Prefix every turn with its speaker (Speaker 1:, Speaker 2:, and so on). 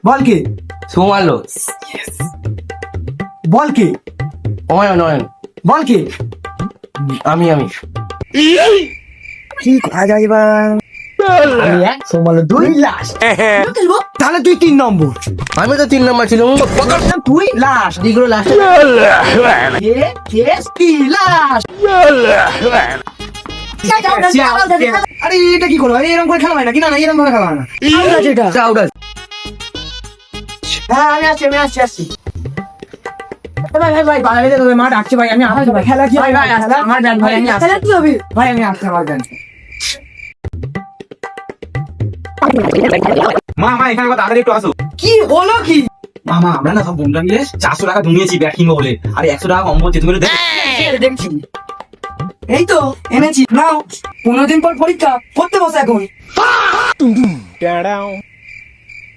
Speaker 1: বল কে?
Speaker 2: সুমালো।
Speaker 1: বল কে?
Speaker 2: অয়ন অয়ন।
Speaker 1: বল কে?
Speaker 2: আমি
Speaker 1: কি করা যায় এবার? আমি এক, সোমালো দুই, লাস্ট। তাহলে তুই 3 নম্বর।
Speaker 2: আমি তো 3 নম্বর ছিলাম।
Speaker 1: তুই লাস্ট।
Speaker 2: দিগুলো লাস্টে।
Speaker 1: কি লাস্ট? আরে এটা কি করবো? এরকম করে খেলা হয় না কি? না এরকম করে খেলা হয় না।
Speaker 2: আউট আছে।
Speaker 1: হ্যাঁ আমি আসছি। ভাই বাঙালিতে তোদের মা ডাকছে ভাই, আমি আসছি ভাই। খেলা কি ভাই? আমার ব্যাট ভাই, আমি আসছি। ভাই আমি আসছি আমার ব্যাট।
Speaker 3: মা এখানে তাড়াতাড়ি একটু আসো।
Speaker 1: কি হলো কি?
Speaker 3: মামা আমরা না সব বন্ধুরা মিলে 400 টাকা জমিয়েছি ব্যাট কিনবো বলে, আর 100 টাকা কম বলছে, তুমি
Speaker 1: দেখছি। এই তো এনেছি, নাও। 15 দিন পর পরীক্ষা, পড়তে বসে এখন।